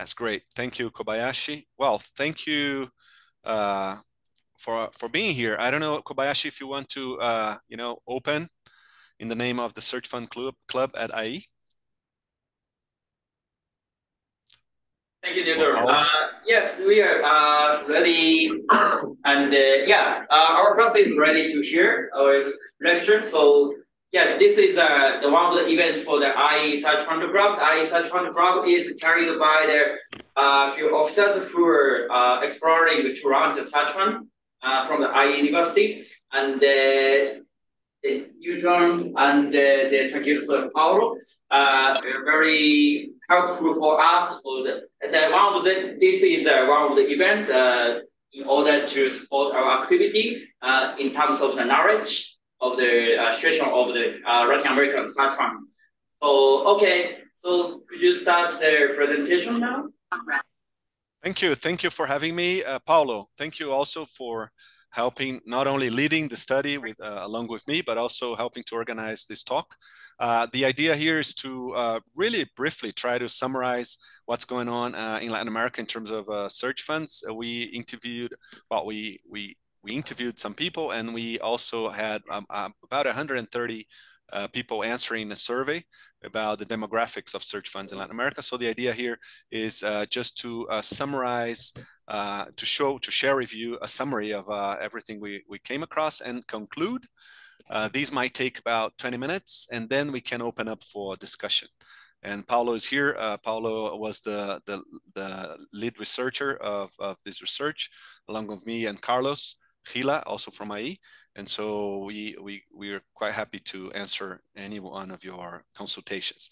That's great. Thank you, Kobayashi. Well, thank you for being here. I don't know, Kobayashi, if you want to, open in the name of the Search Fund Club at IE. Thank you, Theodore. Yes, we are ready, and our class is ready to share our lecture. So yeah, this is the one of the events for the IE Search Fund Club. IE Search Fund Club is carried by the few officers who are exploring to launch a search fund from the IE University, and the U-turn and the Santiago for Paulo very helpful for us. For this is one of the event in order to support our activity in terms of the knowledge of the situation of the Latin American search fund. So okay, so could you start the presentation now? Thank you for having me, Paulo. Thank you also for helping, not only leading the study with along with me, but also helping to organize this talk. The idea here is to really briefly try to summarize what's going on in Latin America in terms of search funds. We interviewed some people, and we also had about 130 people answering a survey about the demographics of search funds in Latin America. So the idea here is just to summarize, to share with you a summary of everything we came across and conclude. These might take about 20 minutes, and then we can open up for discussion. And Paulo is here. Paulo was the lead researcher of this research, along with me and Carlos Gila, also from IE. And so we are quite happy to answer any one of your consultations.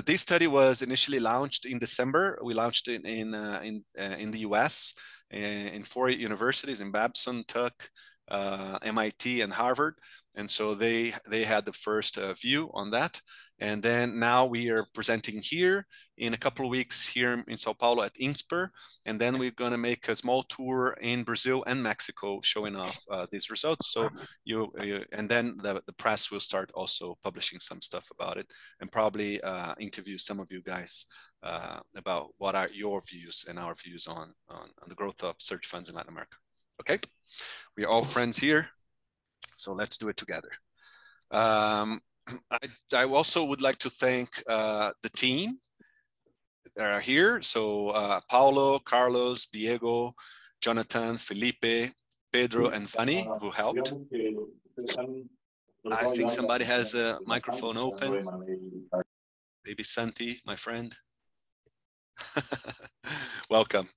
This study was initially launched in December. We launched it in the US in 4 universities, in Babson, Tuck, MIT, and Harvard. And so they had the first view on that. And then now we are presenting here in a couple of weeks here in Sao Paulo at INSPER. And then we're going to make a small tour in Brazil and Mexico showing off these results. So and then the press will start also publishing some stuff about it, and probably interview some of you guys about what are your views and our views on the growth of search funds in Latin America. Okay, we are all friends here, so let's do it together. I also would like to thank the team that are here. So Paulo, Carlos, Diego, Jonathan, Felipe, Pedro, and Fanny, who helped. I think somebody has a microphone open. Maybe Santi, my friend. Welcome.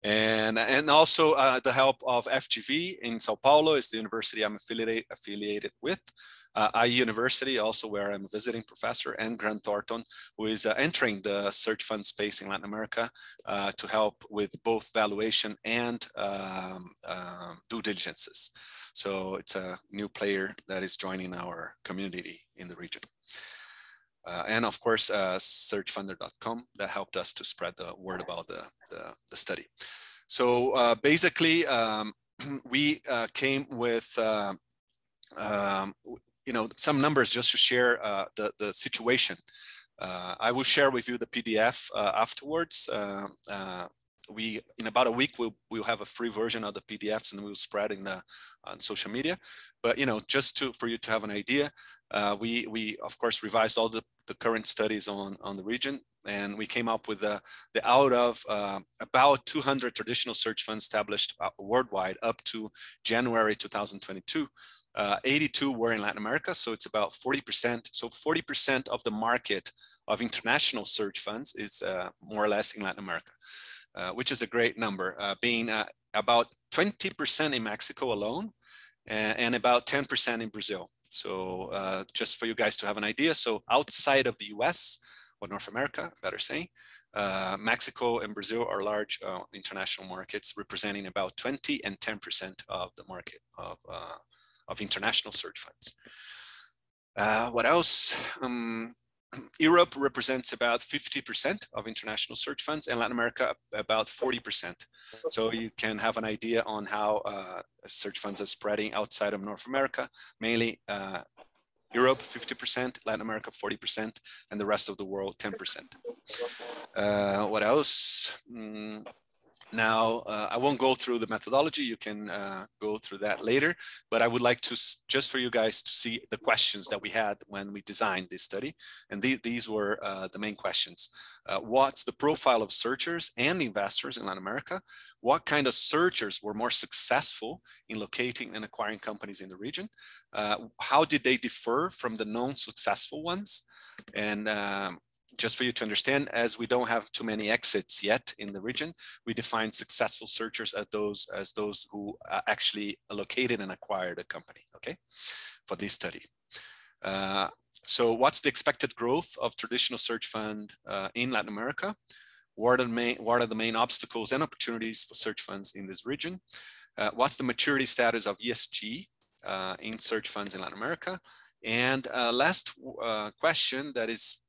And also the help of FGV in Sao Paulo is the university I'm affiliated with. IE University, also where I'm a visiting professor, and Grant Thornton, who is entering the search fund space in Latin America to help with both valuation and due diligences. So it's a new player that is joining our community in the region. And of course, searchfunder.com that helped us to spread the word about the study. So basically, we came with some numbers just to share the situation. I will share with you the PDF afterwards. In about a week we'll have a free version of the PDFs, and we'll spread on social media. But just for you to have an idea, we of course revised all the current studies on the region, and we came up with out of about 200 traditional search funds established worldwide up to January 2022. 82 were in Latin America, so it's about 40%. So 40% of the market of international search funds is more or less in Latin America. Which is a great number, being about 20% in Mexico alone, and about 10% in Brazil. So just for you guys to have an idea, so outside of the US, or North America, better saying, Mexico and Brazil are large international markets, representing about 20 and 10% of the market of international search funds. What else? Europe represents about 50% of international search funds, and Latin America about 40%. So you can have an idea on how search funds are spreading outside of North America, mainly Europe 50%, Latin America 40%, and the rest of the world 10%. What else? Now, I won't go through the methodology. You can go through that later, but I would like to, just for you guys to see the questions that we had when we designed this study. And these were the main questions. What's the profile of searchers and investors in Latin America? What kind of searchers were more successful in locating and acquiring companies in the region? How did they differ from the non-successful ones? And just for you to understand, as we don't have too many exits yet in the region, we define successful searchers as those who actually located and acquired a company, okay, for this study. So what's the expected growth of traditional search fund in Latin America? What are the main obstacles and opportunities for search funds in this region? What's the maturity status of ESG in search funds in Latin America? And last question that is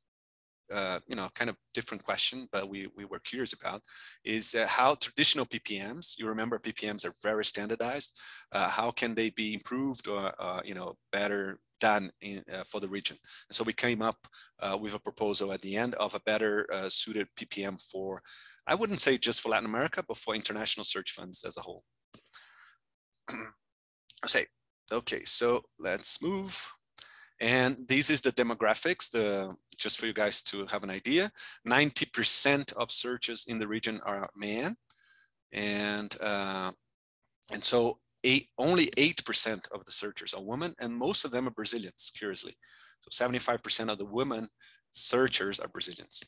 kind of different question, but we were curious about, is how traditional PPMs, you remember PPMs are very standardized, how can they be improved or, better done for the region? And so we came up with a proposal at the end of a better suited PPM for, I wouldn't say just for Latin America, but for international search funds as a whole. Okay, so let's move. And this is the demographics, just for you guys to have an idea. 90% of searches in the region are men. And so only 8% of the searchers are women, and most of them are Brazilians, curiously. So 75% of the women searchers are Brazilians.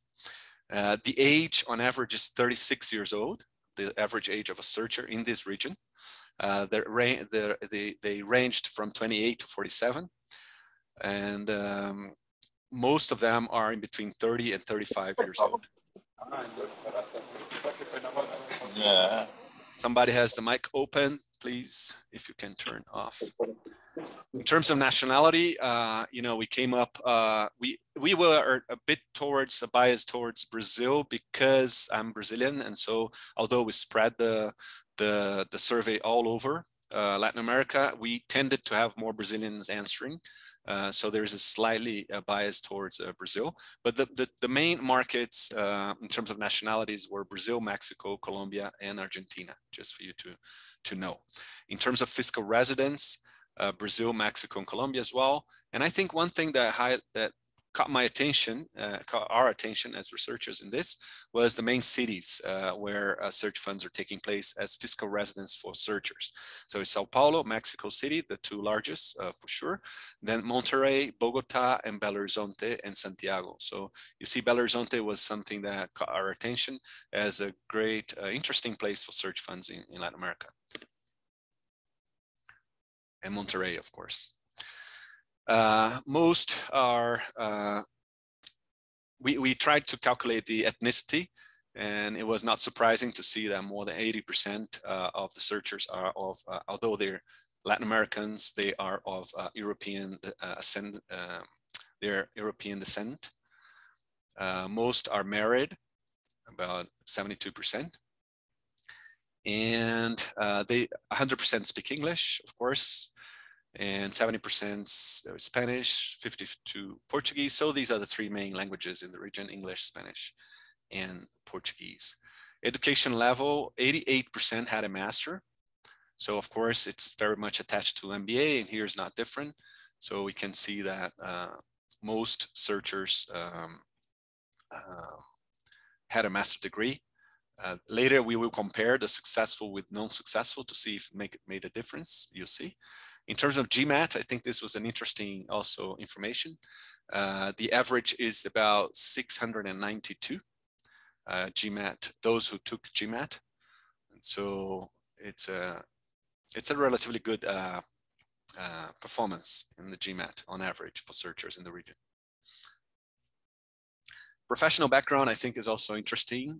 The age on average is 36 years old, the average age of a searcher in this region. They ranged from 28 to 47. And most of them are in between 30 and 35 years old. Yeah. Somebody has the mic open, please, if you can turn off. In terms of nationality, we came up, we were a bit biased towards Brazil because I'm Brazilian. And so although we spread the survey all over Latin America, we tended to have more Brazilians answering. So there's a slightly bias towards Brazil, but the main markets in terms of nationalities were Brazil, Mexico, Colombia, and Argentina, just for you to know. In terms of fiscal residence, Brazil, Mexico, and Colombia as well. And I think one thing that caught my attention, caught our attention as researchers in this, was the main cities where search funds are taking place as fiscal residence for searchers. So it's Sao Paulo, Mexico City, the two largest for sure. Then Monterrey, Bogota, and Belo Horizonte and Santiago. So you see Belo Horizonte was something that caught our attention as a great, interesting place for search funds in Latin America. And Monterrey, of course. Most are, we tried to calculate the ethnicity, and it was not surprising to see that more than 80% of the searchers are of, although they're Latin Americans, they are of European they're European descent. Most are married, about 72%. And they 100% speak English, of course, and 70% Spanish, 52% Portuguese. So these are the three main languages in the region: English, Spanish, and Portuguese. Education level, 88% had a master. So of course, it's very much attached to MBA, and here is not different. So we can see that most searchers had a master's degree. Later, we will compare the successful with non-successful to see if it made a difference, you'll see. In terms of GMAT, I think this was an interesting also information. The average is about 692 GMAT, those who took GMAT. And so it's a relatively good performance in the GMAT on average for searchers in the region. Professional background, I think, is also interesting.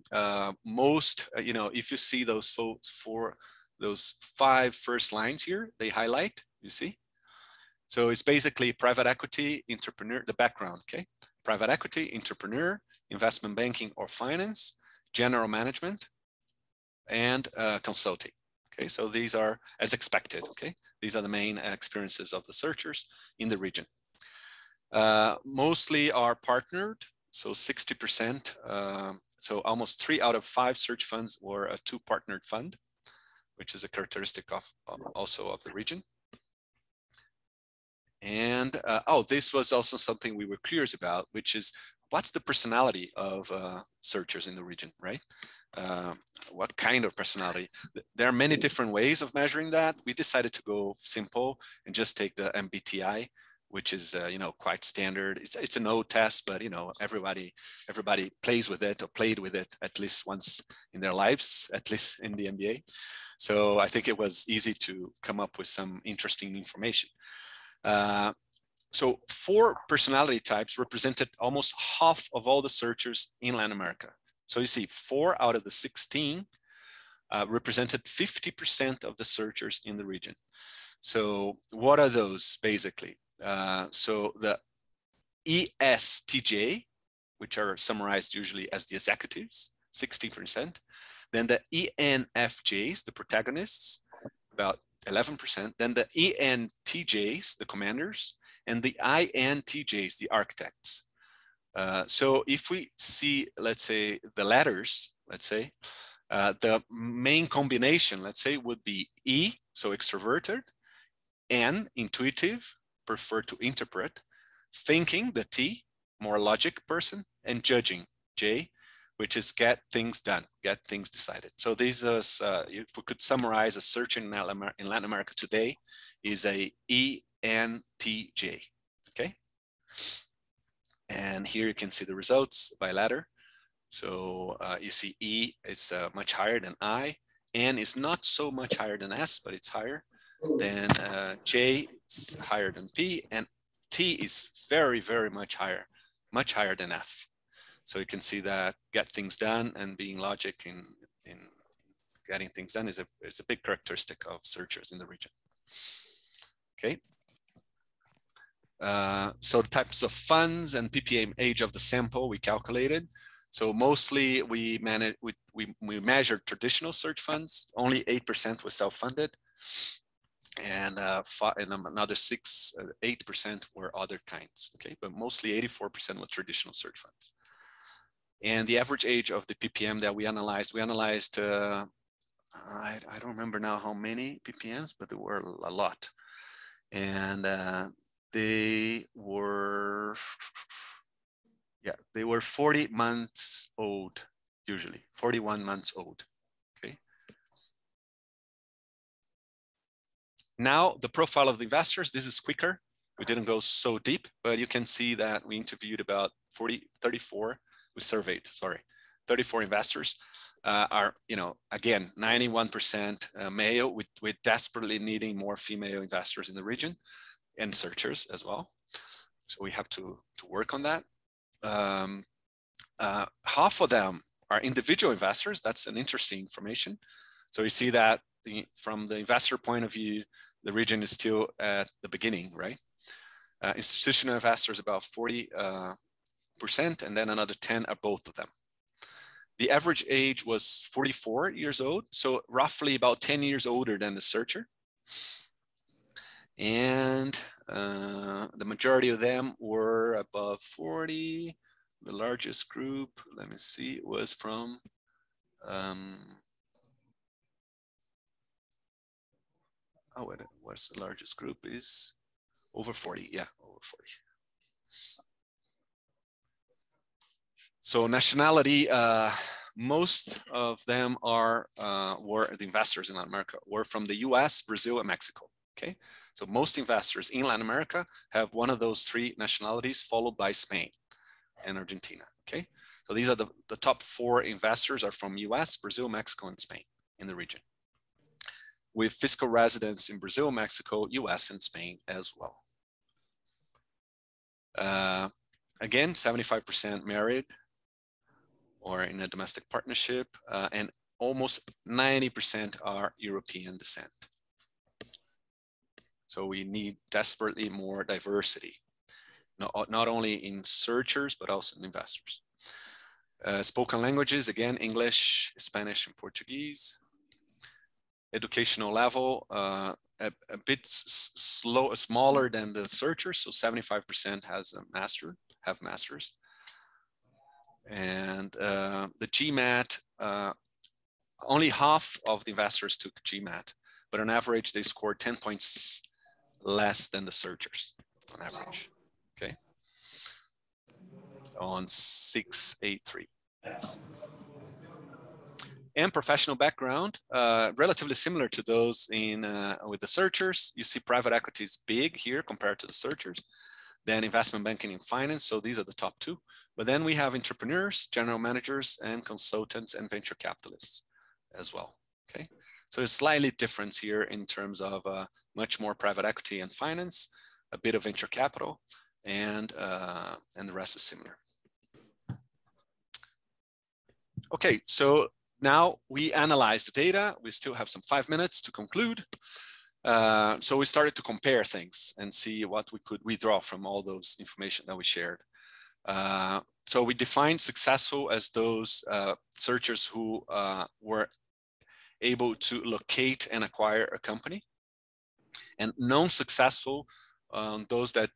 Most, if you see those those 5 first lines here, they highlight, you see. So it's basically private equity, entrepreneur, the background, okay? Private equity, entrepreneur, investment banking or finance, general management, and consulting. Okay, so these are as expected, okay? These are the main experiences of the searchers in the region. Mostly are partnered, so 60%. So almost 3 out of 5 search funds were a 2 partnered fund, which is a characteristic of also of the region. And oh, this was also something we were curious about, which is what's the personality of searchers in the region, right? What kind of personality? There are many different ways of measuring that. We decided to go simple and just take the MBTI, which is you know, quite standard. It's an old test, but you know, everybody plays with it or played with it at least once in their lives, at least in the MBA. So I think it was easy to come up with some interesting information. So 4 personality types represented almost half of all the searchers in Latin America. So you see 4 out of the 16 represented 50% of the searchers in the region. So what are those basically? So the ESTJ, which are summarized usually as the executives, 16%. Then the ENFJs, the protagonists, about 11%. Then the ENTJs, the commanders, and the INTJs, the architects. So if we see, let's say, the letters, let's say, the main combination, let's say, would be E, so extroverted, N, intuitive, prefer to interpret, thinking, the T, more logic person, and judging, J, which is get things done, get things decided. So these are, if we could summarize a search in Latin America today, is a ENTJ, okay? And here you can see the results by letter. So you see E is much higher than I, N is not so much higher than S, but it's higher. Then J is higher than P, and T is very, very much higher than F. So you can see that get things done and being logic in getting things done is a big characteristic of searchers in the region. Okay. So the types of funds and PPM age of the sample we calculated. So mostly we measured traditional search funds. Only 8% was self-funded, and another 8% were other kinds. Okay, but mostly 84% were traditional search funds. And the average age of the PPM that we analyzed I don't remember now how many PPMs, but there were a lot. And they were 40 months old, usually 41 months old. Okay. Now the profile of the investors, this is quicker. We didn't go so deep, but you can see that we interviewed about 34 investors. Are, you know, again, 91% male, with desperately needing more female investors in the region and searchers as well. So we have to work on that. Half of them are individual investors. That's an interesting information. So you see that from the investor point of view, the region is still at the beginning, right? Institutional investors about 40%, and then another 10 are both of them. The average age was 44 years old, so roughly about 10 years older than the searcher. And the majority of them were above 40. The largest group, let me see, was from, what's the largest group is over 40, yeah, over 40. So nationality, most of them were the investors in Latin America were from the US, Brazil, and Mexico. Okay, so most investors in Latin America have one of those 3 nationalities, followed by Spain and Argentina. Okay, so these are the top 4 investors are from US, Brazil, Mexico, and Spain in the region, with fiscal residence in Brazil, Mexico, US, and Spain as well. Again, 75% married or in a domestic partnership, and almost 90% are European descent. So we need desperately more diversity, not only in searchers, but also in investors. Spoken languages, again, English, Spanish, and Portuguese. educational level, a bit smaller than the searchers. So 75% have masters. And the GMAT, only half of the investors took GMAT, but on average, they scored 10 points less than the searchers on average, okay? On 683. And professional background, relatively similar to those in with the searchers. You see private equity is big here compared to the searchers. Then investment banking and finance, so these are the top two. But then we have entrepreneurs, general managers, and consultants and venture capitalists as well, okay? So it's slightly different here in terms of much more private equity and finance, a bit of venture capital, and the rest is similar. Okay, so now we analyze the data. We still have some 5 minutes to conclude. So we started to compare things and see what we could withdraw from all those information that we shared. So we defined successful as those searchers who were able to locate and acquire a company, and non-successful those that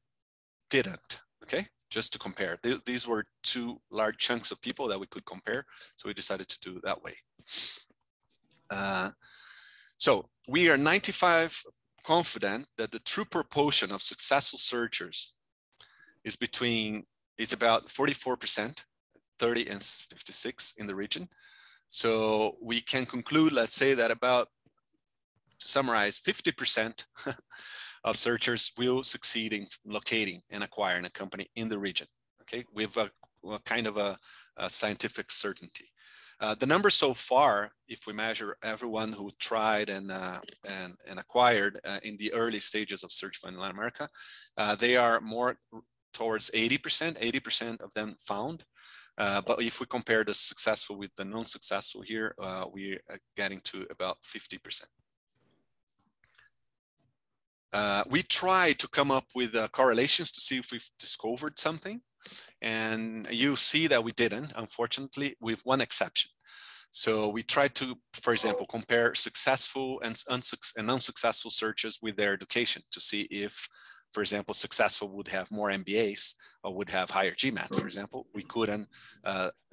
didn't, okay? Just to compare. These were two large chunks of people that we could compare, so we decided to do it that way. So we are 95% confident that the true proportion of successful searchers is about 44%, 30 and 56 in the region. So we can conclude, let's say that about, to summarize, 50% of searchers will succeed in locating and acquiring a company in the region, okay, with a kind of a scientific certainty. The numbers so far, if we measure everyone who tried and acquired in the early stages of search fund in Latin America, they are more towards 80% of them found. But if we compare the successful with the non-successful here, we are getting to about 50%. We tried to come up with correlations to see if we've discovered something. And you see that we didn't, unfortunately, with one exception. So we tried to, for example, compare successful and unsuccessful searches with their education to see if, for example, successful would have more MBAs or would have higher GMAT, for example. We couldn't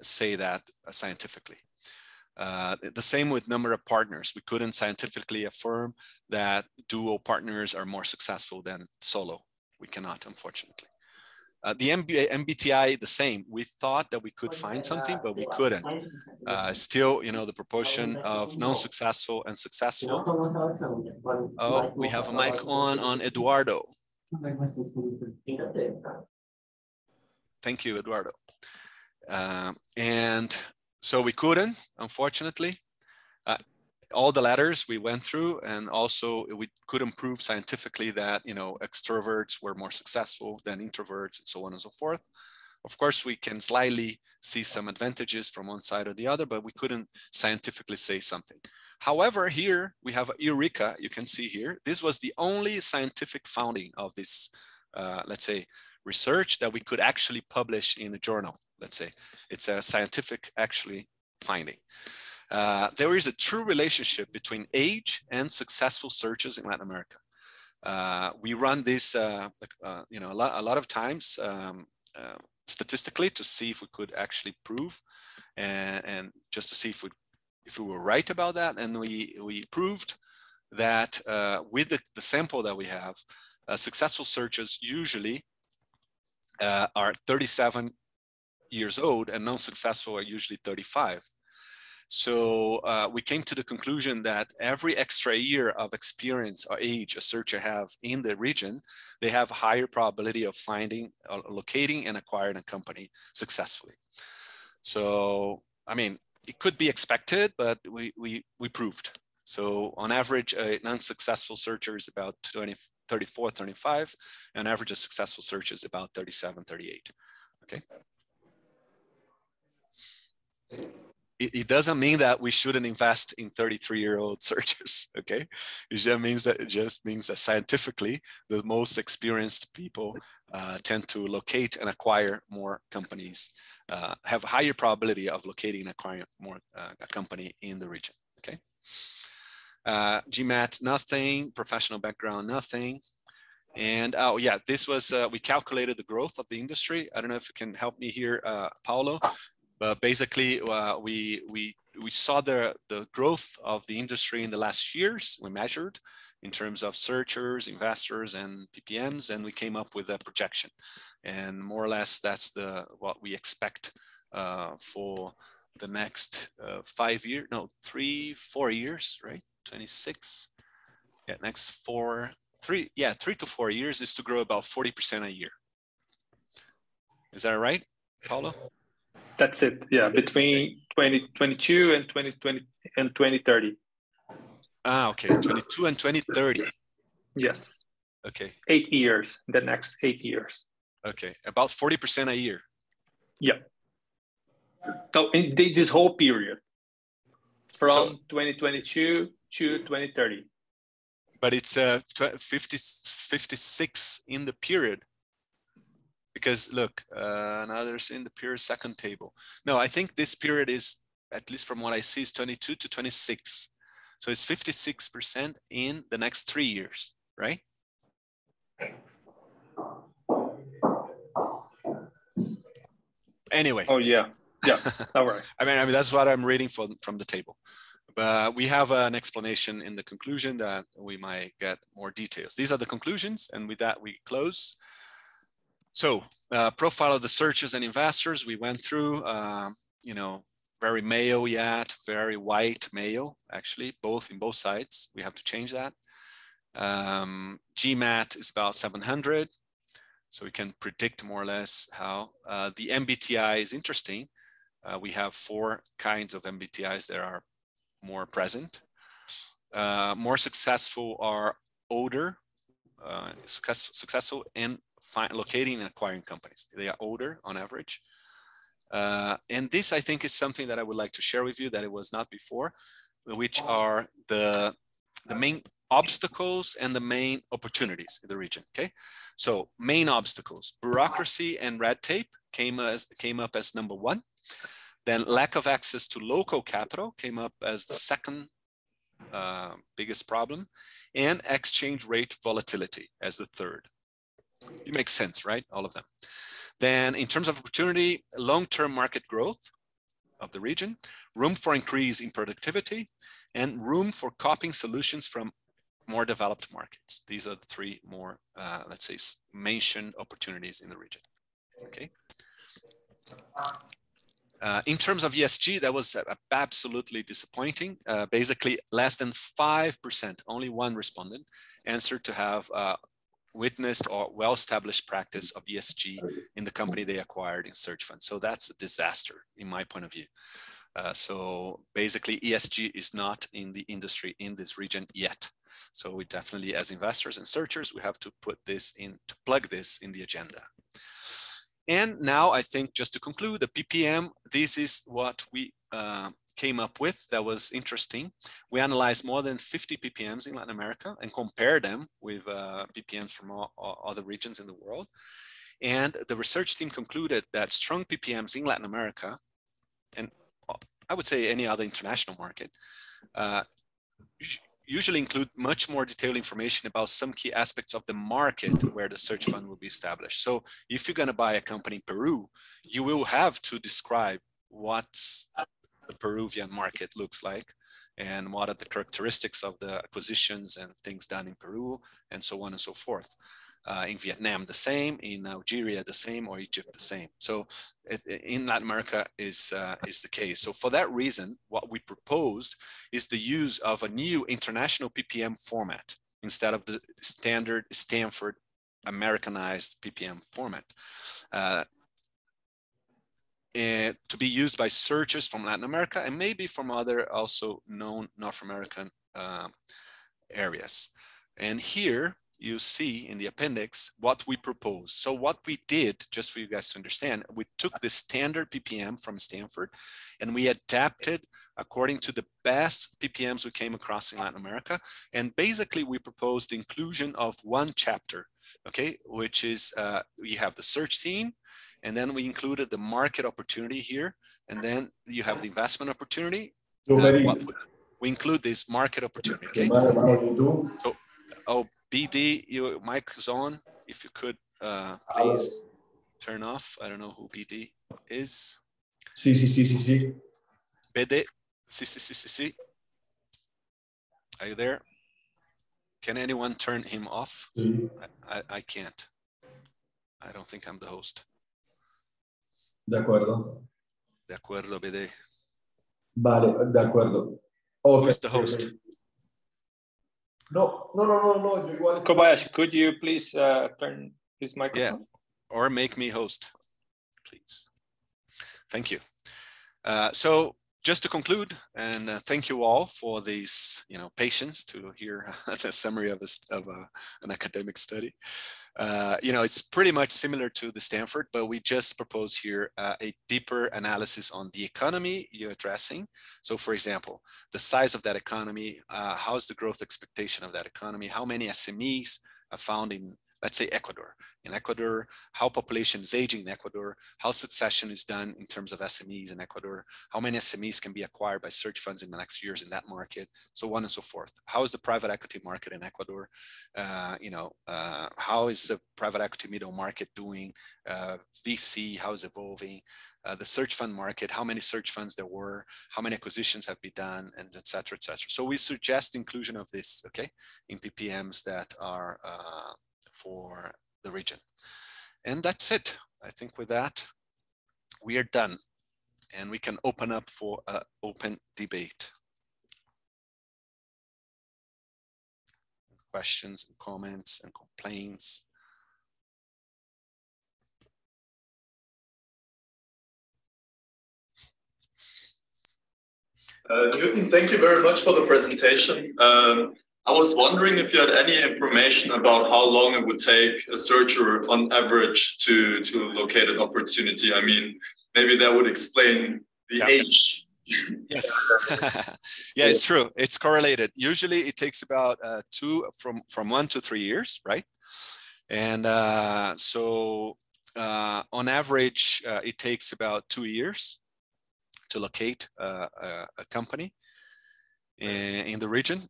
say that scientifically. The same with number of partners. We couldn't scientifically affirm that dual partners are more successful than solo. We cannot, unfortunately. The MBTI, the same. We thought that we could find something, but we couldn't. Still, you know, the proportion of non-successful and successful. Oh, we have a mic on Eduardo. Thank you, Eduardo. And so we couldn't, unfortunately. All the letters we went through, and also we couldn't prove scientifically that, you know, extroverts were more successful than introverts and so on and so forth. Of course, we can slightly see some advantages from one side or the other, but we couldn't scientifically say something. However, here we have a Eureka, you can see here. This was the only scientific finding of this, let's say, research that we could actually publish in a journal, let's say. It's a scientific, actually, finding. There is a true relationship between age and successful searches in Latin America. We run this, you know, a lot of times statistically to see if we could actually prove, and just to see if we were right about that. And we proved that with the sample that we have, successful searches usually are 37 years old, and non-successful are usually 35. So we came to the conclusion that every extra year of experience or age a searcher have in the region, they have a higher probability of finding, locating, and acquiring a company successfully. So, I mean, it could be expected, but we proved. So on average, a non-successful searcher is about 34, 35, and average of successful search is about 37, 38, okay? It doesn't mean that we shouldn't invest in 33-year-old searchers, okay? It just means that scientifically, the most experienced people tend to locate and acquire more companies, have a higher probability of locating and acquiring more a company in the region, okay? GMAT, nothing. Professional background, nothing. And oh yeah, this was, we calculated the growth of the industry. I don't know if you can help me here, Paulo, but basically we saw the growth of the industry in the last years. We measured in terms of searchers, investors, and PPMs, and we came up with a projection. And more or less, that's what we expect for the next 5 years, no, 3-4 years, right? 26. Yeah, next 3 to 4 years is to grow about 40% a year. Is that right, Paulo? That's it. Yeah, between 2022 and 2020 and 2030. Ah, okay, 22 and 2030. Yes. Okay. 8 years, the next 8 years. Okay, about 40% a year. Yeah. So in this whole period, from 2022 to 2030. But it's 56 in the period. Because look, now there's in the period second table. No, I think this period is, at least from what I see, is 22 to 26. So it's 56% in the next 3 years, right? Anyway. Oh yeah, yeah. All right. I mean that's what I'm reading from the table. But we have an explanation in the conclusion that we might get more details. These are the conclusions, and with that we close. So profile of the searchers and investors we went through, you know, very male yet, very white male, actually, in both sides. We have to change that. GMAT is about 700. So we can predict more or less how the MBTI is interesting. We have 4 kinds of MBTIs that are more present. More successful are older, successful in locating and acquiring companies. They are older on average. And this, I think, is something that I would like to share with you that it was not before, which are the main obstacles and the main opportunities in the region. Okay, so main obstacles: bureaucracy and red tape came up as number 1. Then lack of access to local capital came up as the second biggest problem, and exchange rate volatility as the third. It makes sense, right? All of them. Then in terms of opportunity, long-term market growth of the region, room for increase in productivity, and room for copying solutions from more developed markets. These are the 3 more, let's say, mentioned opportunities in the region. Okay. In terms of ESG, that was absolutely disappointing. Basically, less than 5%, only 1 respondent, answered to have witnessed or well-established practice of ESG in the company they acquired in search fund. So that's a disaster in my point of view. So basically ESG is not in the industry in this region yet. So we definitely, as investors and searchers, we have to put this in, to plug this in the agenda. And now I think, just to conclude, the PPM, this is what we came up with that was interesting. We analyzed more than 50 PPMs in Latin America and compared them with PPMs from all other regions in the world. And the research team concluded that strong PPMs in Latin America, and I would say any other international market, usually include much more detailed information about some key aspects of the market where the search fund will be established. So if you're going to buy a company in Peru, you will have to describe what's the Peruvian market looks like and what are the characteristics of the acquisitions and things done in Peru, and so on and so forth. In Vietnam, the same. In Algeria, the same. Or Egypt, the same. So in Latin America is the case. So for that reason, what we proposed is the use of a new international PPM format instead of the standard Stanford Americanized PPM format. To be used by searchers from Latin America and maybe from other also known North American areas. And here you see in the appendix what we propose. So what we did, just for you guys to understand, we took the standard PPM from Stanford and we adapted according to the best PPMs we came across in Latin America. And basically we proposed the inclusion of 1 chapter, okay, which is we have the search theme, and then we included the market opportunity here, and then you have the investment opportunity. we include this market opportunity, okay? So, oh, BD, your mic is on. If you could please turn off. I don't know who BD is. Sí. BD, sí. Are you there? Can anyone turn him off? Sí. I can't. I don't think I'm the host. De acuerdo. De acuerdo, BD. Vale, de acuerdo. Okay. Who is the host? Okay. No. Yo igual. Kobayashi, could you please turn his microphone? Yeah, or make me host, please. Thank you. So just to conclude, and thank you all for these, patience to hear the summary of an academic study. It's pretty much similar to the Stanford, but we just propose here a deeper analysis on the economy you're addressing. So for example, the size of that economy, how's the growth expectation of that economy, how many SMEs are found in, let's say, Ecuador. In Ecuador, how population is aging in Ecuador, how succession is done in terms of SMEs in Ecuador, how many SMEs can be acquired by search funds in the next years in that market, so on and so forth. How is the private equity market in Ecuador? How is the private equity middle market doing? VC, how is evolving? The search fund market, how many search funds there were, how many acquisitions have been done, and et cetera, et cetera. So we suggest inclusion of this, okay, in PPMs that are for the region. And that's it. I think with that, we are done and we can open up for an open debate. Questions and comments and complaints. Newton, thank you very much for the presentation. I was wondering if you had any information about how long it would take a searcher on average to locate an opportunity. I mean, maybe that would explain the age. Yes. Yeah, it's true. It's correlated. Usually it takes about from 1 to 3 years, right? And so on average, it takes about 2 years to locate a company in the region.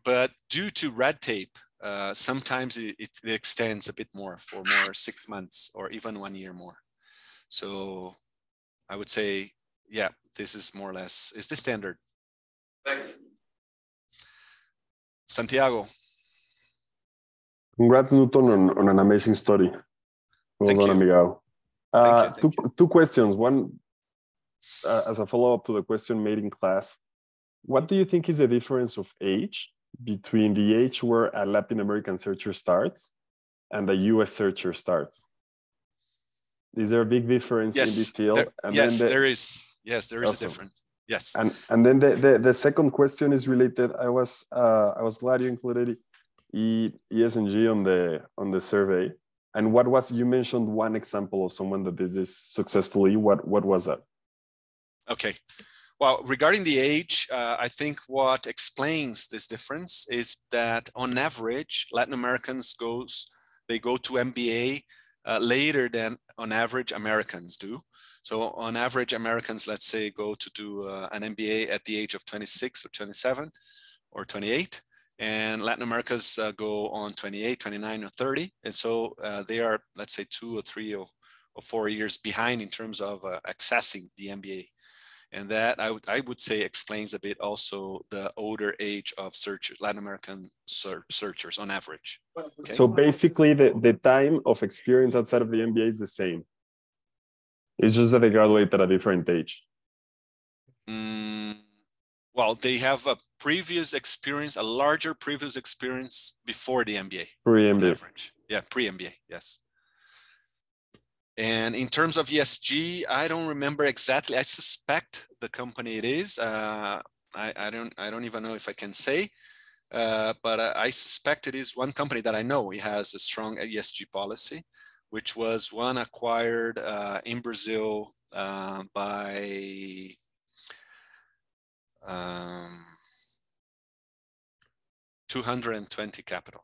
But due to red tape, sometimes it extends a bit more for 6 months or even 1 year more. So I would say, yeah, this is more or less, is the standard. Thanks. Santiago. Congrats, Newton, on an amazing study. Well done, amigo. Thank you. Two questions. One, as a follow-up to the question made in class, what do you think is the difference of age between the age where a Latin American searcher starts and the US searcher starts? Is there a big difference in this field? There is. Yes, there is awesome. A difference. Yes. And then the second question is related. I was glad you included ESG on the survey. And what was, you mentioned one example of someone that did this successfully. What was that? Okay. Well, regarding the age, I think what explains this difference is that on average, Latin Americans go to MBA later than on average Americans do. So on average, Americans, let's say, go to do an MBA at the age of 26 or 27 or 28. And Latin Americans go on 28, 29 or 30. And so they are, let's say, 2 or 3 or 4 years behind in terms of accessing the MBA. And that I would say explains a bit also the older age of searchers, Latin American searchers on average. Okay? So basically the time of experience outside of the MBA is the same. It's just that they graduate at a different age. Well, they have a previous experience, a larger previous experience before the MBA. Pre-MBA. Average. Yeah, pre-MBA, yes. And in terms of ESG, I don't remember exactly. I suspect the company it is. I don't even know if I can say, but I suspect it is one company that I know. It has a strong ESG policy, which was one acquired in Brazil by 220 Capital.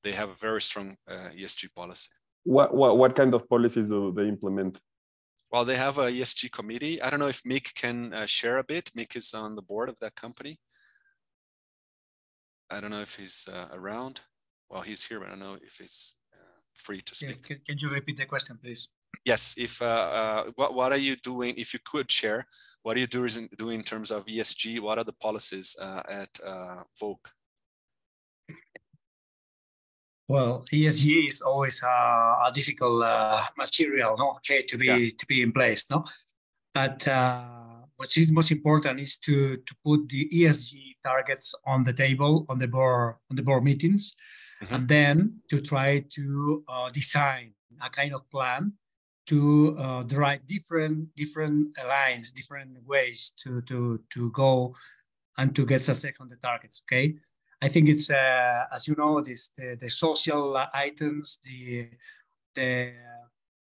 They have a very strong ESG policy. What kind of policies do they implement? Well, they have a ESG committee. I don't know if Mick can share a bit. Mick is on the board of that company. I don't know if he's around. Well, he's here, but I don't know if he's free to speak. Yes, can you repeat the question, please? Yes, if what are you doing, if you could share, what are you doing in terms of ESG? What are the policies at Vogue? Well, ESG is always a difficult material, no? Okay, to be in place, no. But what is most important is to put the ESG targets on the table on the board meetings, and then to try to design a kind of plan to derive different lines, different ways to go and to get success on the targets. Okay. I think it's as you know, the social items, the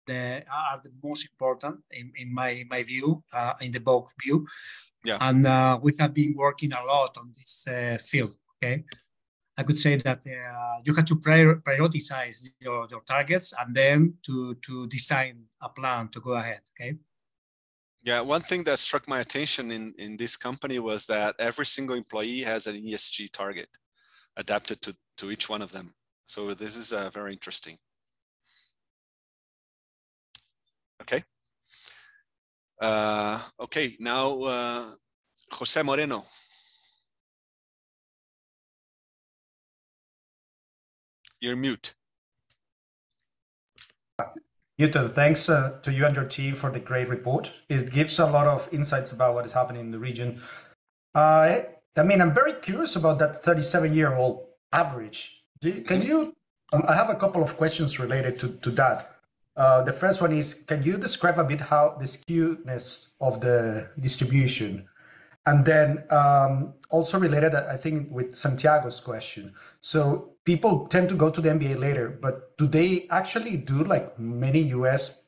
are the most important in my view, in the Vogue view. Yeah. And we have been working a lot on this field. Okay. I could say that you have to prioritize your targets and then to design a plan to go ahead. Okay. Yeah, one thing that struck my attention in this company was that every single employee has an ESG target adapted to each one of them. So this is very interesting. Okay. Okay, now Jose Moreno. You're mute. Newton, thanks to you and your team for the great report. It gives a lot of insights about what is happening in the region. I mean, I'm very curious about that 37-year-old average. I have a couple of questions related to that. The first one is, can you describe a bit how the skewness of the distribution? And then also related, I think, with Santiago's question. So people tend to go to the MBA later, but do they actually do like many US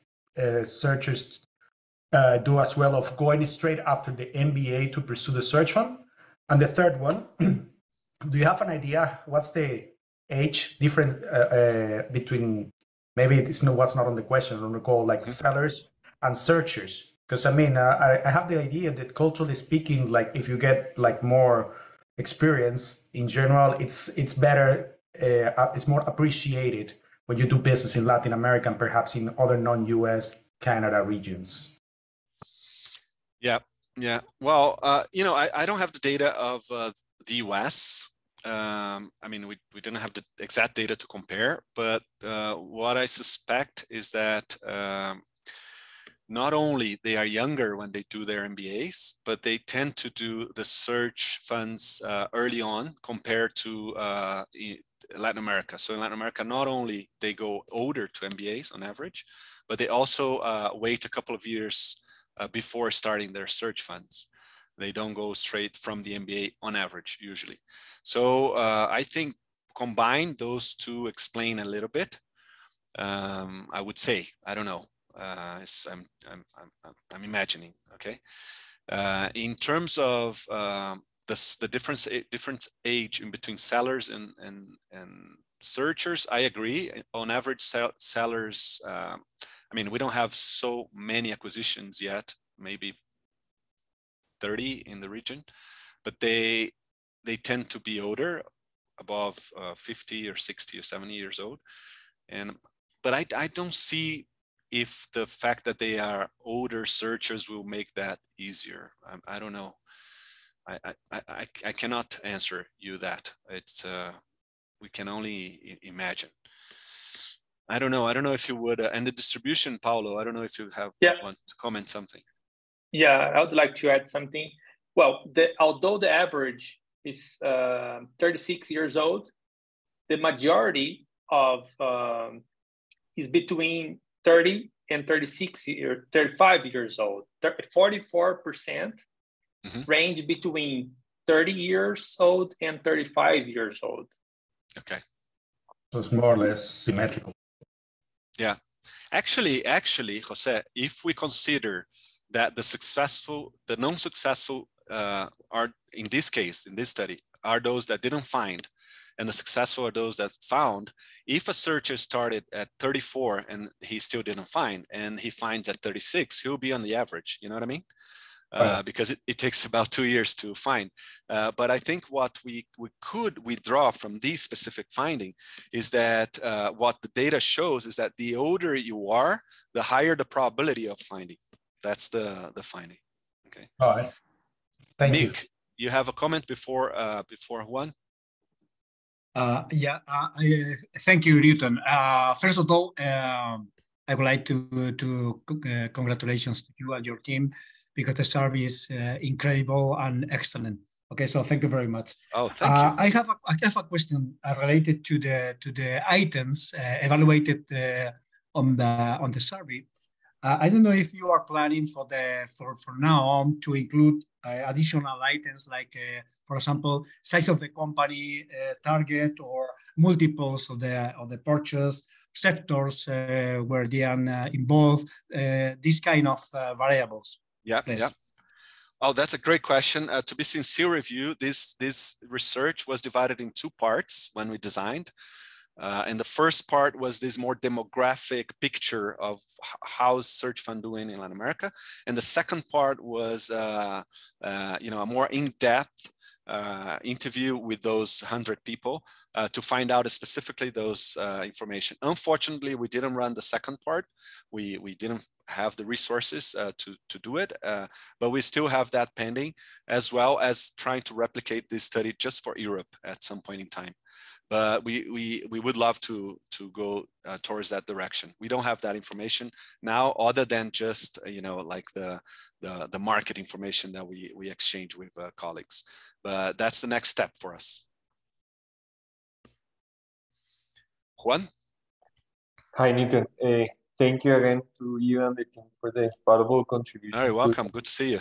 searchers do as well, of going straight after the MBA to pursue the search fund? And the third one, do you have an idea what's the age difference between, maybe it's what's not on the question, on the call, like sellers and searchers? Because I mean, I have the idea that culturally speaking, like if you get like more experience in general, it's better, it's more appreciated when you do business in Latin America and perhaps in other non-US Canada regions. Yeah, yeah. Well, you know, I don't have the data of the US. I mean, we didn't have the exact data to compare, but what I suspect is that not only they are younger when they do their MBAs, but they tend to do the search funds early on compared to Latin America. So in Latin America, not only they go older to MBAs on average, but they also wait a couple of years before starting their search funds. They don't go straight from the MBA on average, usually. So I think combine those two explain a little bit. I would say, I don't know. I'm imagining. Okay. In terms of the different age in between sellers and searchers, I agree. On average, sellers. I mean, we don't have so many acquisitions yet. Maybe 30 in the region, but they tend to be older, above 50 or 60 or 70 years old. But I don't see if the fact that they are older searchers will make that easier. I don't know. I cannot answer you that. It's we can only imagine. I don't know. I don't know if you would. And the distribution, Paulo, I don't know if you want to comment something. Yeah, I would like to add something. Well, although the average is 36 years old, the majority of is between 30 and 35 years old. 44% range between 30 years old and 35 years old. Okay. So it's more or less symmetrical. Yeah. Actually, Jose, if we consider that the non-successful are, in this case, in this study, are those that didn't find and the successful are those that found. If a searcher started at 34 and he still didn't find, and he finds at 36, he'll be on the average. You know what I mean? Because it takes about 2 years to find. But I think what we could withdraw from these specific finding is that what the data shows is that the older you are, the higher the probability of finding. That's the finding. Okay. All right. Thank you. You have a comment before Juan? Thank you, Newton. First of all, I would like to congratulations to you and your team, because the service is incredible and excellent. Okay, so thank you very much. Oh, thank you. I have a question related to the items evaluated on the survey. I don't know if you are planning for now on to include additional items like, for example, size of the company, target, or multiples of the purchase, sectors where they are involved, these kind of variables. Yeah, please. Yeah. Oh, that's a great question. To be sincere with you, this research was divided in 2 parts when we designed. And the first part was this more demographic picture of how's search fund doing in Latin America. And the second part was, a more in-depth interview with those 100 people to find out specifically those information. Unfortunately, we didn't run the second part. We didn't have the resources to do it, but we still have that pending, as well as trying to replicate this study just for Europe at some point in time. But we would love to go towards that direction. We don't have that information now, other than just like the market information that we exchange with colleagues. But that's the next step for us. Juan? Hi, Newton. Thank you again to you and the team for the valuable contribution. Very welcome. Good to see you.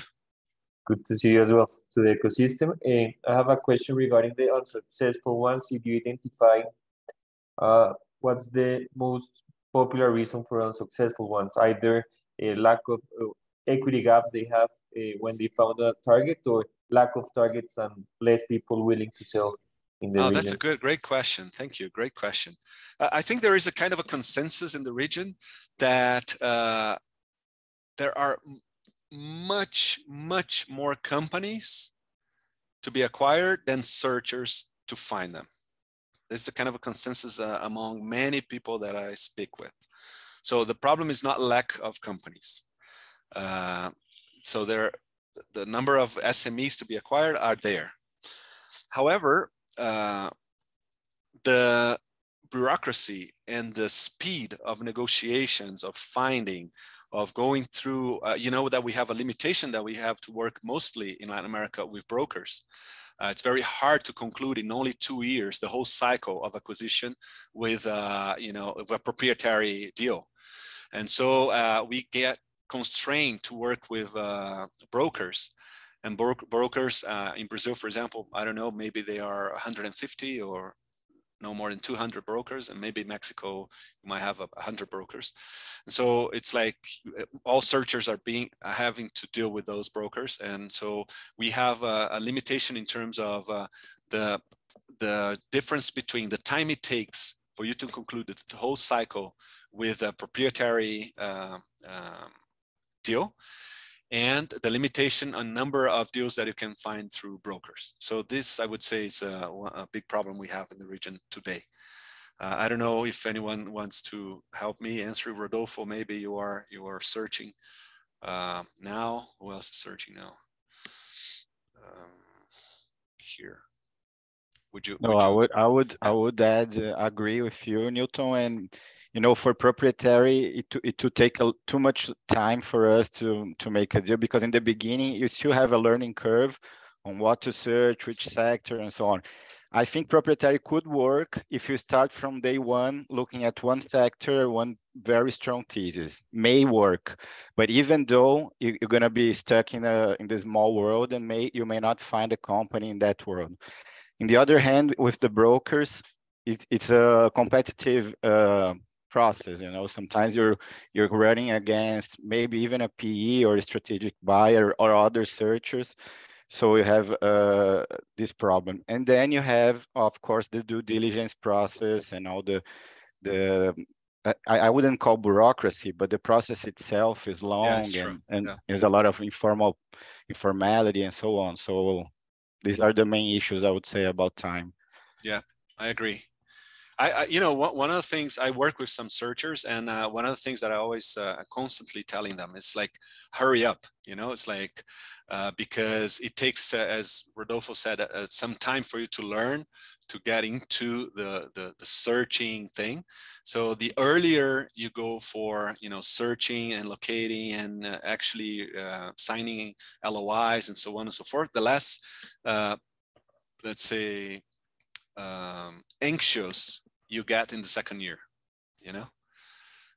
Good to see you as well, to the ecosystem. I have a question regarding the unsuccessful ones. If you identify what's the most popular reason for unsuccessful ones, either a lack of equity gaps they have when they found a target, or lack of targets and less people willing to sell in the region? That's a great question. Thank you. Great question. I think there is a kind of a consensus in the region that there are much more companies to be acquired than searchers to find them. This is a kind of a consensus among many people that I speak with. So the problem is not lack of companies. So the number of SMEs to be acquired are there. However, the bureaucracy and the speed of negotiations, of finding, of going through, that we have a limitation that we have to work mostly in Latin America with brokers. It's very hard to conclude in only 2 years the whole cycle of acquisition with, with a proprietary deal. And so we get constrained to work with brokers. And brokers in Brazil, for example, I don't know, maybe they are 150 or no more than 200 brokers, and maybe Mexico, you might have 100 brokers. And so it's like all searchers are having to deal with those brokers. And so we have a limitation in terms of the difference between the time it takes for you to conclude the whole cycle with a proprietary deal, and the limitation on number of deals that you can find through brokers. So this, I would say, is a big problem we have in the region today. I don't know if anyone wants to help me answer. Rodolfo, maybe you are searching now. Who else is searching now? Here. I would add, agree with you, Newton, and for proprietary, it would take too much time for us to make a deal, because in the beginning you still have a learning curve on what to search, which sector, and so on. I think proprietary could work if you start from day one looking at one sector, one very strong thesis. May work, but even though you're going to be stuck in the small world, and you may not find a company in that world. On the other hand, with the brokers, it's a competitive process. Sometimes you're running against maybe even a PE or a strategic buyer or other searchers. So you have this problem, and then you have, of course, the due diligence process and all the I wouldn't call bureaucracy, but the process itself is long, and there's a lot of informality and so on. So these are the main issues I would say about time. Yeah, I agree. You know, one of the things, I work with some searchers, and one of the things that I always constantly telling them is like, hurry up. You know, it's like, because it takes, as Rodolfo said, some time for you to learn, to get into the searching thing. So the earlier you go for, you know, searching and locating and actually signing LOIs and so on and so forth, the less, let's say, anxious you get in the second year, you know.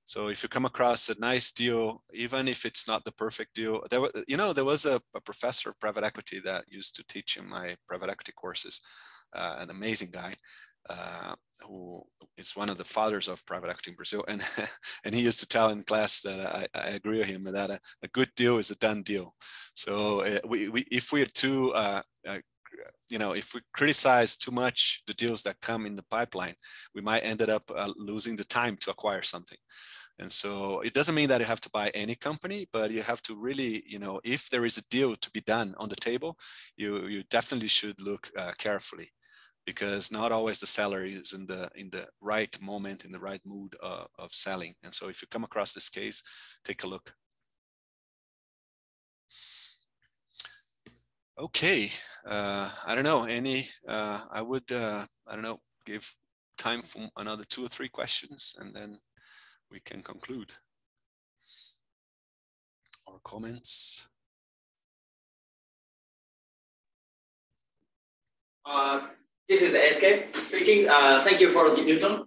So if you come across a nice deal, even if it's not the perfect deal, there was a professor of private equity that used to teach in my private equity courses, an amazing guy, who is one of the fathers of private equity in Brazil, and and he used to tell in class that I agree with him that a good deal is a done deal. So if we're too you know, if we criticize too much the deals that come in the pipeline, we might end up losing the time to acquire something. And so it doesn't mean that you have to buy any company, but you have to really, you know, if there is a deal to be done on the table, you definitely should look carefully, because not always the seller is in the right moment, in the right mood of selling. And so if you come across this case, take a look. Okay, I don't know, I would, I don't know, give time for another 2 or 3 questions, and then we can conclude. Or comments? This is SK speaking. Thank you for Newton.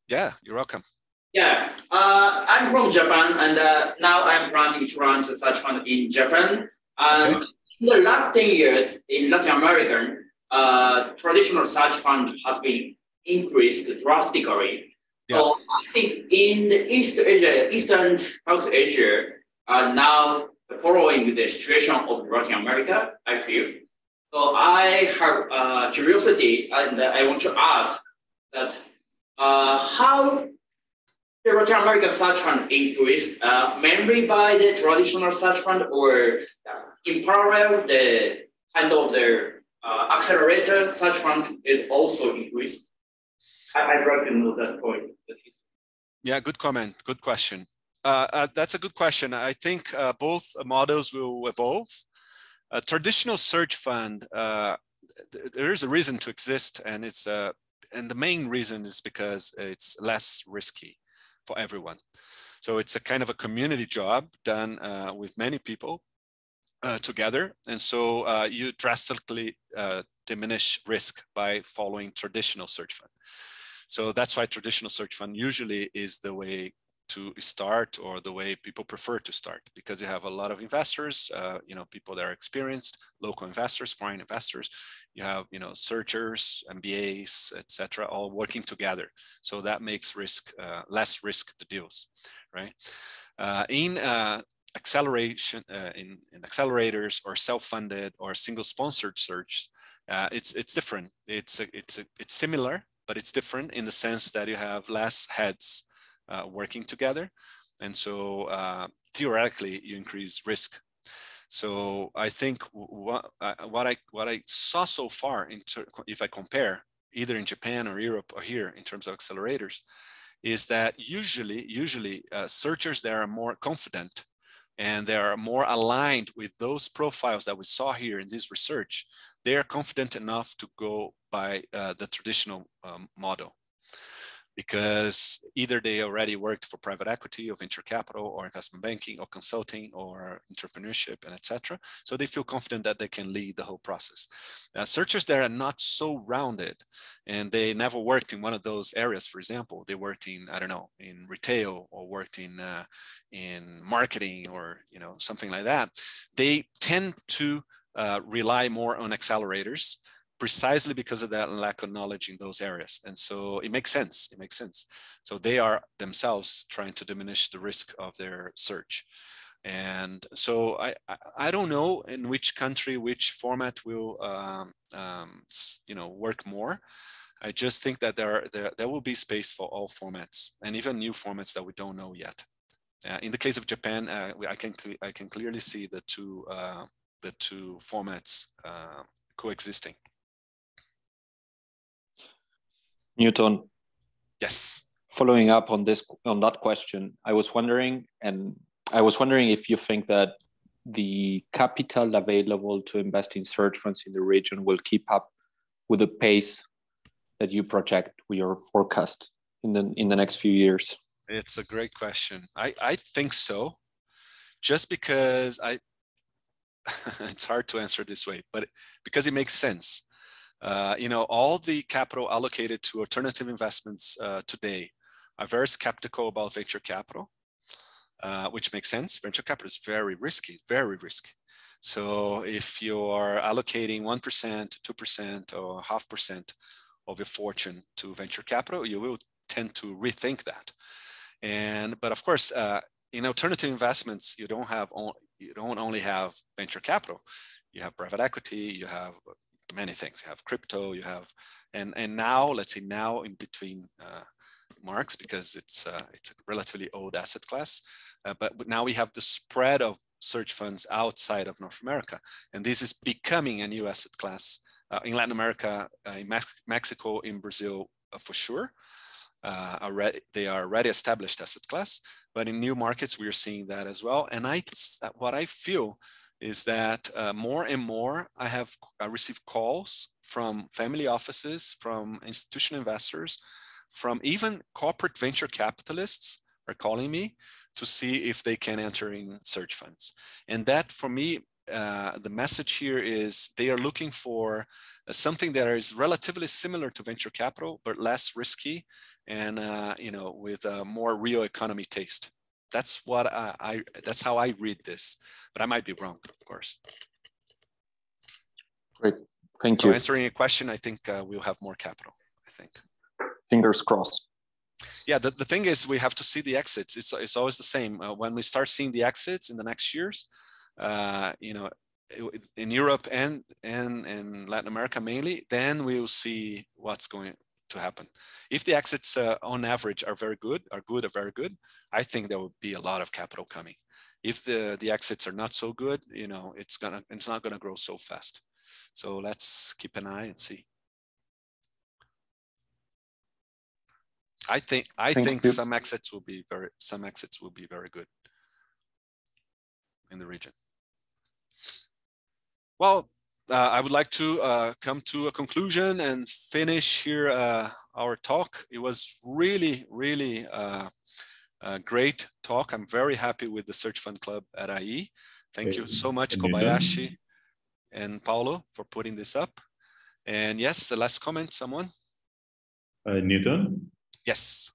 Yeah, you're welcome. Yeah, I'm from Japan, and now I'm planning to run the search fund in Japan. And okay. In the last 10 years in Latin America, traditional search fund has been increased drastically. Yeah. So I think in the East Asia, Eastern South Asia, now following the situation of Latin America, I feel. So I have curiosity, and I want to ask that how the Latin American search fund increased, mainly by the traditional search fund, or in parallel, the kind of the accelerator search fund is also increased. I'd like to know that point. Yeah, good comment, good question. That's a good question. I think both models will evolve. A traditional search fund, there is a reason to exist, and it's and the main reason is because it's less risky for everyone. So it's a kind of a community job done with many people together, and so you drastically diminish risk by following traditional search fund. So that's why traditional search fund usually is the way to start, or the way people prefer to start, because you have a lot of investors, you know, people that are experienced, local investors, foreign investors. You have, you know, searchers, MBAs, etc., all working together. So that makes risk less risk the deals, right? In acceleration, in accelerators or self-funded or single-sponsored search, it's different. It's similar, but it's different in the sense that you have less heads working together, and so theoretically you increase risk. So I think what I saw so far, if I compare either in Japan or Europe or here in terms of accelerators, is that usually searchers that are more confident and they are more aligned with those profiles that we saw here in this research, they are confident enough to go by the traditional model, because either they already worked for private equity or venture capital or investment banking or consulting or entrepreneurship and etc. So they feel confident that they can lead the whole process. Searchers that are not so rounded and they never worked in one of those areas, for example, they worked in, I don't know, in retail or worked in marketing or, you know, something like that, they tend to rely more on accelerators, precisely because of that lack of knowledge in those areas. And so it makes sense. It makes sense. So they are themselves trying to diminish the risk of their search. And so I don't know in which country, which format will work more. I just think that there will be space for all formats, and even new formats that we don't know yet. In the case of Japan, I can clearly see the two formats coexisting. Newton. Yes. Following up on that question, I was wondering if you think that the capital available to invest in search funds in the region will keep up with the pace that you project with your forecast in the next few years. It's a great question. I think so, just because it's hard to answer this way, but because it makes sense. All the capital allocated to alternative investments today are very skeptical about venture capital, which makes sense. Venture capital is very risky, very risky. So if you're allocating 1%, 2%, or 0.5% of your fortune to venture capital, you will tend to rethink that. But of course, in alternative investments, you don't only have venture capital. You have private equity, you have many things. You have crypto, you have, and now, let's say now in between marks, because it's a relatively old asset class, but now we have the spread of search funds outside of North America, and this is becoming a new asset class in Latin America, in Mexico, in Brazil, for sure. They are already established asset class, but in new markets we are seeing that as well. And what I feel is that more and more I received calls from family offices, from institutional investors, from even corporate venture capitalists are calling me to see if they can enter in search funds. And that, for me, the message here is they are looking for something that is relatively similar to venture capital, but less risky, and with a more real economy taste. That's what that's how I read this, but I might be wrong, of course. Great, thank you. So answering your question, I think we'll have more capital, I think. Fingers crossed. Yeah, the thing is, we have to see the exits. It's always the same. When we start seeing the exits in the next years, in Europe and in Latin America mainly, then we'll see what's going to happen. If the exits on average are very good, or very good, I think there will be a lot of capital coming. If the exits are not so good, it's not gonna grow so fast. So let's keep an eye and see. I think some exits will be very good in the region. Well, I would like to come to a conclusion and finish here our talk. It was really, really a great talk. I'm very happy with the Search Fund Club at IE. Thank you so much, Kobayashi and Paulo, for putting this up. And yes, the last comment, someone? Newton? Yes.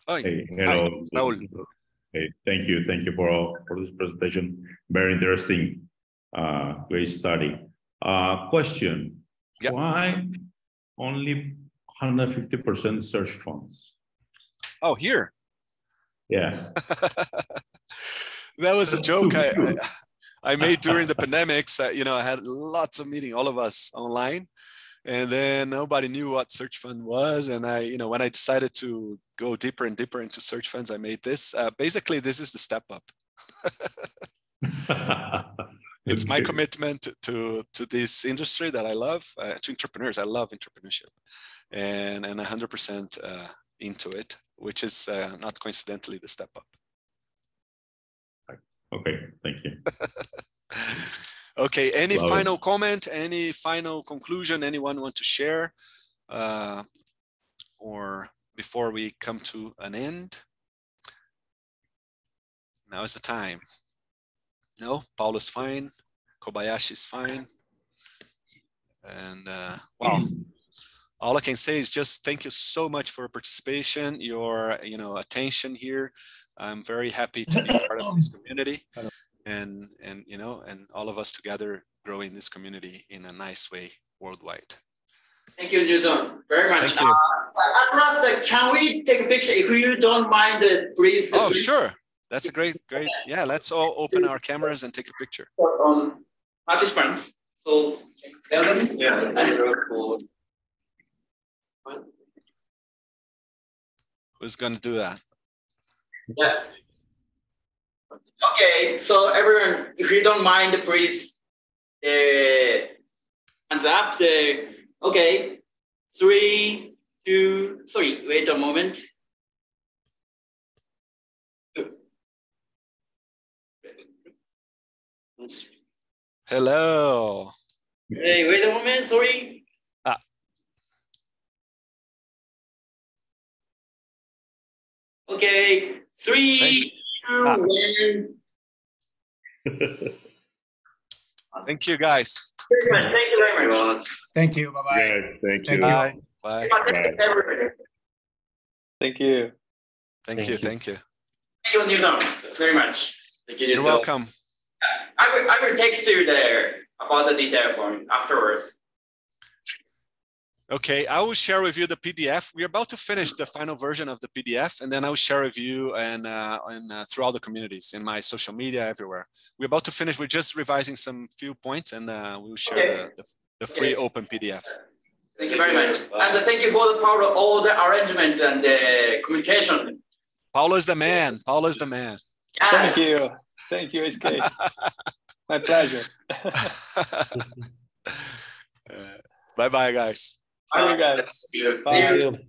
Oh, hey, hello. Hi, Raul. Hey, thank you for this presentation. Very interesting. Great study. Question. Yep. Why only 150% search funds? Oh, here. Yeah. That was a joke I made during the pandemics. I had lots of meetings, all of us online, and then nobody knew what search fund was. And when I decided to go deeper and deeper into search funds, I made this. Basically, this is the step up. It's my commitment to this industry that I love, to entrepreneurs. I love entrepreneurship, and 100% into it, which is not coincidentally the step up. Okay, thank you. Okay, any final comment, any final conclusion anyone want to share, or before we come to an end? Now is the time. No, Paulo's fine, Kobayashi's fine. And well, all I can say is just thank you so much for your participation, your attention here. I'm very happy to be part of this community, and all of us together growing this community in a nice way worldwide. Thank you, Newton, very much. Thank you. Prof, can we take a picture if you don't mind, please? Oh, sure. That's a great. Yeah, let's all open our cameras and take a picture. Participants. So tell them. Yeah. Who's going to do that? Yeah. Okay. So everyone, if you don't mind, please hands up. Okay. 3, 2, 3. Wait a moment. Hello. Hey, wait a moment. Sorry. Okay. 3, 2, 1. Thank you, guys. Thank you very much. Thank you. Bye bye. Yes, thank you. Bye. Bye. Thank you. Thank you. Thank you. Thank you, Newton, very much. Thank you, You're welcome. I will text you there about the detail point afterwards. Okay, I will share with you the PDF. We're about to finish the final version of the PDF, and then I will share with you and throughout the communities, in my social media, everywhere. We're about to finish. We're just revising some few points, and we will share the free open PDF. Thank you very much. And thank you for the power of all the arrangement and the communication. Paulo is the man. Paulo is the man. Thank you. Thank you, SK. My pleasure. Bye-bye, guys. See you guys. Bye.